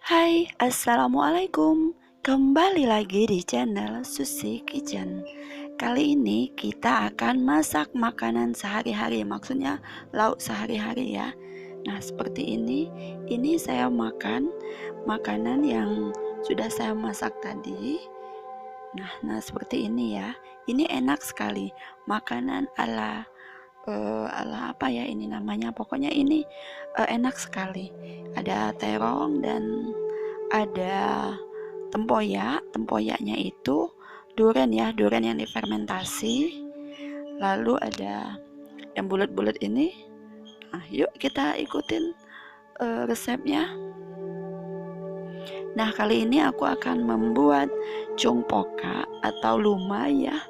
Hai, Assalamualaikum. Kembali lagi di channel Susi Kitchen. Kali ini kita akan masak makanan sehari-hari, maksudnya lauk sehari-hari ya. Nah, seperti ini. Ini saya makan makanan yang sudah saya masak tadi. Nah, seperti ini ya. Ini enak sekali. Makanan ala apa ya ini namanya, pokoknya ini enak sekali. Ada terong dan ada tempoyaknya itu durian ya, durian yang difermentasi. Lalu ada yang bulat-bulat ini. Nah, yuk kita ikutin resepnya. Nah, kali ini aku akan membuat congpoka atau lumai ya.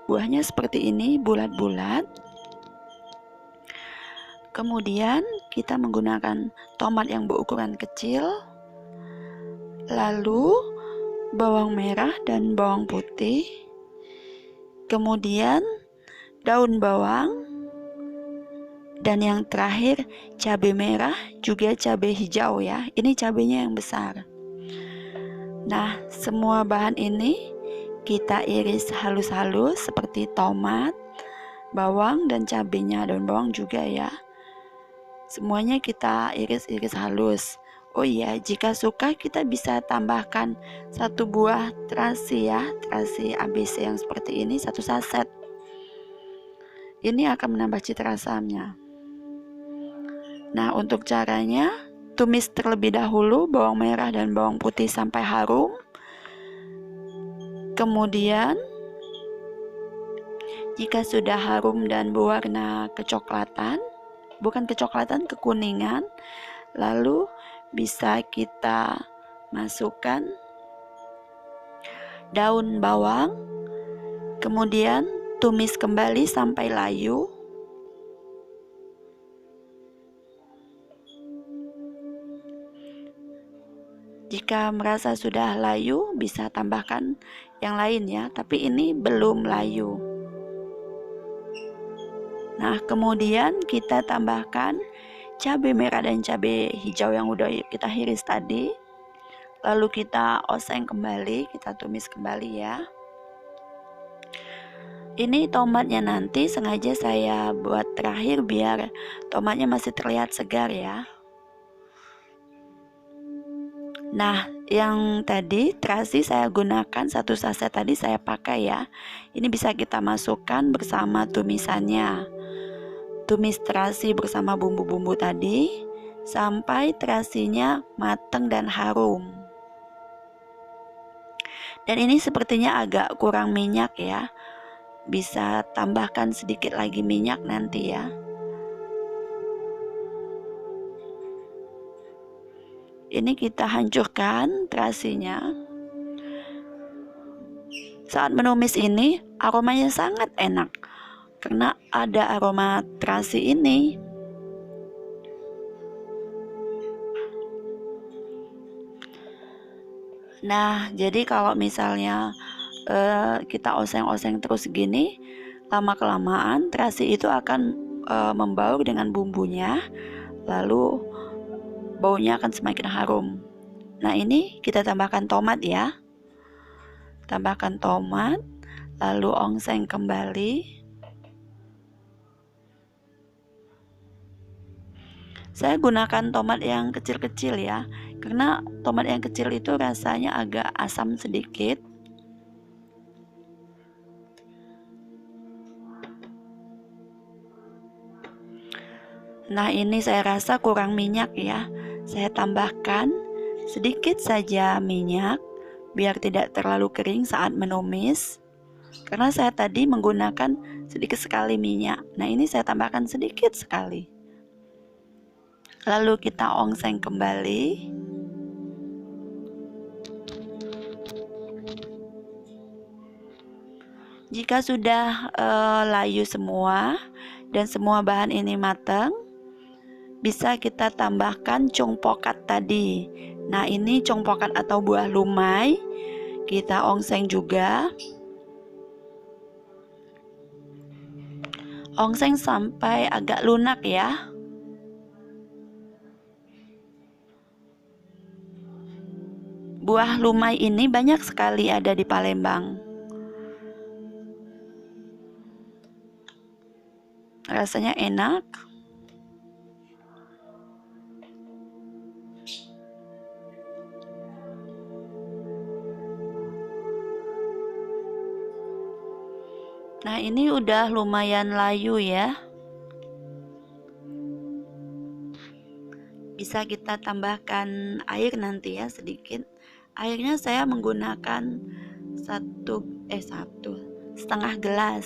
Buahnya seperti ini, bulat-bulat. Kemudian kita menggunakan tomat yang berukuran kecil, lalu bawang merah dan bawang putih, kemudian daun bawang, dan yang terakhir cabai merah juga cabai hijau ya. Ini cabainya yang besar. Nah, semua bahan ini kita iris halus-halus seperti tomat, bawang dan cabainya, daun bawang juga ya. Semuanya kita iris-iris halus. Oh iya, jika suka kita bisa tambahkan satu buah terasi ya, terasi ABC yang seperti ini, satu saset. Ini akan menambah cita rasanya. Nah, untuk caranya, tumis terlebih dahulu bawang merah dan bawang putih sampai harum. Kemudian, jika sudah harum dan berwarna kecoklatan, bukan kecoklatan, kekuningan, lalu bisa kita masukkan daun bawang, kemudian tumis kembali sampai layu. Jika merasa sudah layu, bisa tambahkan yang lain ya, tapi ini belum layu. Nah, kemudian kita tambahkan cabai merah dan cabai hijau yang udah kita iris tadi. Lalu kita oseng kembali, kita tumis kembali ya. Ini tomatnya nanti sengaja saya buat terakhir biar tomatnya masih terlihat segar ya. Nah, yang tadi terasi saya gunakan satu saset tadi saya pakai ya. Ini bisa kita masukkan bersama tumisannya. Tumis terasi bersama bumbu-bumbu tadi sampai terasinya matang dan harum. Dan ini sepertinya agak kurang minyak ya. Bisa tambahkan sedikit lagi minyak nanti ya. Ini kita hancurkan terasinya. Saat menumis ini aromanya sangat enak karena ada aroma terasi ini. Nah, jadi kalau misalnya kita oseng-oseng terus gini, lama-kelamaan terasi itu akan membaur dengan bumbunya, lalu baunya akan semakin harum. Nah, ini kita tambahkan tomat ya. Tambahkan tomat, lalu ongseng kembali. Saya gunakan tomat yang kecil-kecil ya, karena tomat yang kecil itu rasanya agak asam sedikit. Nah, ini saya rasa kurang minyak ya. Saya tambahkan sedikit saja minyak biar tidak terlalu kering saat menumis. Karena saya tadi menggunakan sedikit sekali minyak. Nah, ini saya tambahkan sedikit sekali. Lalu kita ongseng kembali. Jika sudah layu semua dan semua bahan ini matang, bisa kita tambahkan congpokat tadi. Nah, ini congpokat atau buah lumai. Kita ongseng juga. Ongseng sampai agak lunak ya. Buah lumai ini banyak sekali ada di Palembang. Rasanya enak. Nah, ini udah lumayan layu ya. Bisa kita tambahkan air nanti ya sedikit. Airnya saya menggunakan setengah gelas.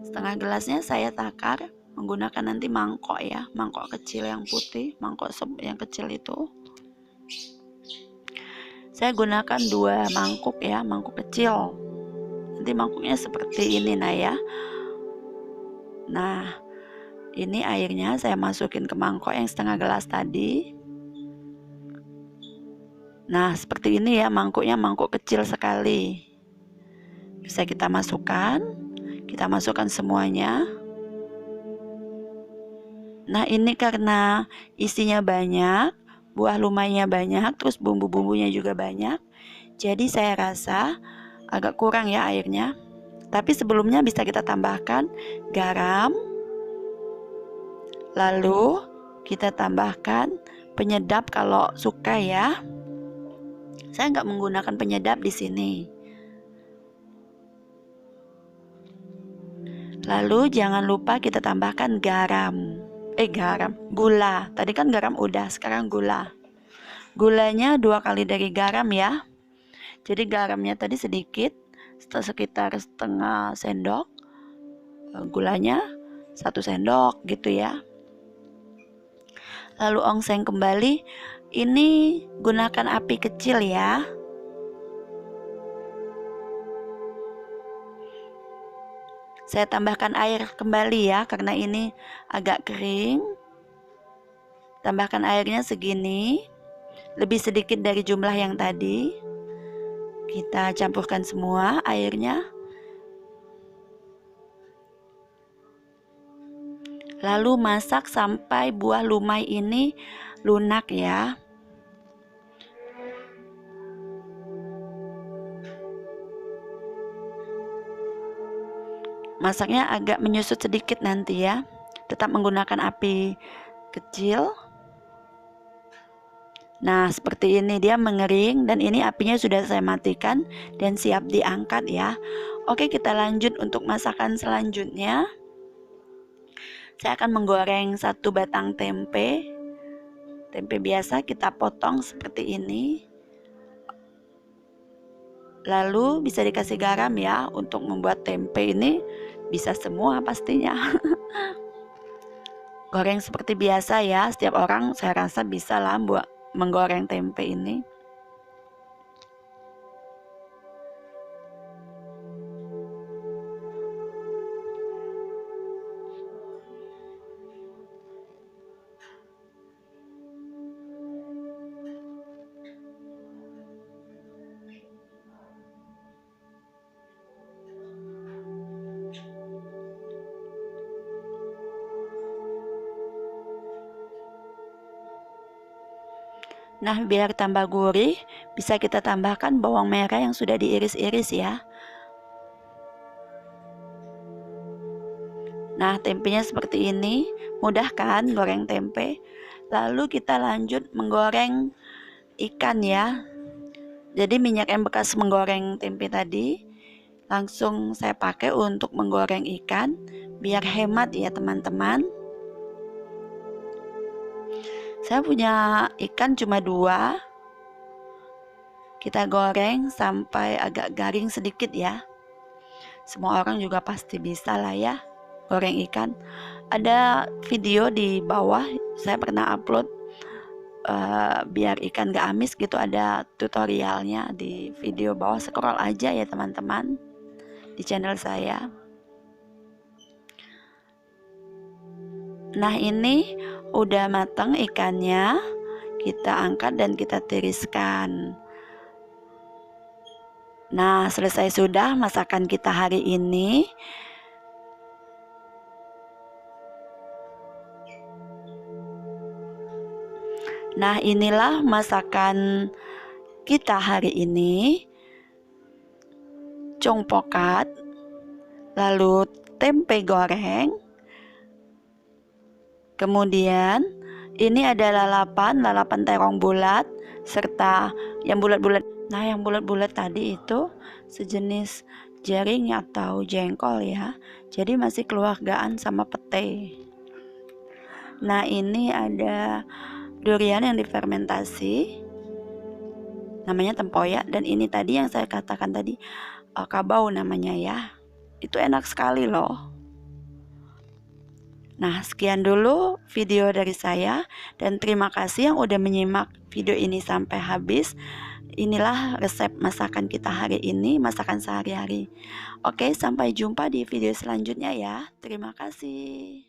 Setengah gelasnya saya takar menggunakan nanti mangkok ya, mangkok kecil yang putih, mangkok sop yang kecil itu. Saya gunakan 2 mangkuk ya, mangkuk kecil. Nanti mangkuknya seperti ini nah ya. Nah, ini airnya saya masukin ke mangkok yang setengah gelas tadi. Nah, seperti ini ya, mangkuknya mangkuk kecil sekali. Bisa kita masukkan semuanya. Nah, ini karena isinya banyak, buah lumainya banyak, terus bumbu-bumbunya juga banyak. Jadi saya rasa agak kurang ya airnya. Tapi sebelumnya bisa kita tambahkan garam. Lalu kita tambahkan penyedap kalau suka ya. Saya nggak menggunakan penyedap di sini. Lalu jangan lupa kita tambahkan gula. Tadi kan garam udah, sekarang gula. Gulanya 2 kali dari garam ya. Jadi garamnya tadi sedikit, sekitar setengah sendok. Gulanya 1 sendok gitu ya. Lalu ongseng kembali. Ini gunakan api kecil ya. Saya tambahkan air kembali ya, karena ini agak kering. Tambahkan airnya segini, lebih sedikit dari jumlah yang tadi. Kita campurkan semua airnya. Lalu masak sampai buah lumai ini lunak ya. Masaknya agak menyusut sedikit nanti ya. Tetap menggunakan api kecil. Nah, seperti ini dia mengering dan ini apinya sudah saya matikan dan siap diangkat ya. Oke, kita lanjut untuk masakan selanjutnya. Saya akan menggoreng 1 batang tempe. Tempe biasa kita potong seperti ini. Lalu bisa dikasih garam ya, untuk membuat tempe ini bisa semua pastinya. Goreng seperti biasa ya, setiap orang saya rasa bisa lah buat menggoreng tempe ini. Nah, biar tambah gurih, bisa kita tambahkan bawang merah yang sudah diiris-iris ya. Nah, tempenya seperti ini, mudah kan goreng tempe. Lalu kita lanjut menggoreng ikan ya. Jadi minyak yang bekas menggoreng tempe tadi, langsung saya pakai untuk menggoreng ikan, biar hemat ya teman-teman. Saya punya ikan cuma 2. Kita goreng sampai agak garing sedikit ya. Semua orang juga pasti bisa lah ya goreng ikan. Ada video di bawah, saya pernah upload biar ikan gak amis gitu, ada tutorialnya di video bawah. Scroll aja ya teman-teman di channel saya. Nah, ini udah matang ikannya, kita angkat dan kita tiriskan. Nah, selesai sudah masakan kita hari ini. Nah, inilah masakan kita hari ini congpokat, lalu tempe goreng, kemudian ini ada lalapan terong bulat, serta yang bulat-bulat. Nah, yang bulat-bulat tadi itu sejenis jaring atau jengkol ya, jadi masih keluargaan sama pete. Nah, ini ada durian yang difermentasi, namanya tempoyak, dan ini tadi yang saya katakan tadi kabau namanya ya. Itu enak sekali loh. Nah, sekian dulu video dari saya, dan terima kasih yang udah menyimak video ini sampai habis. Inilah resep masakan kita hari ini, masakan sehari-hari. Oke, sampai jumpa di video selanjutnya ya. Terima kasih.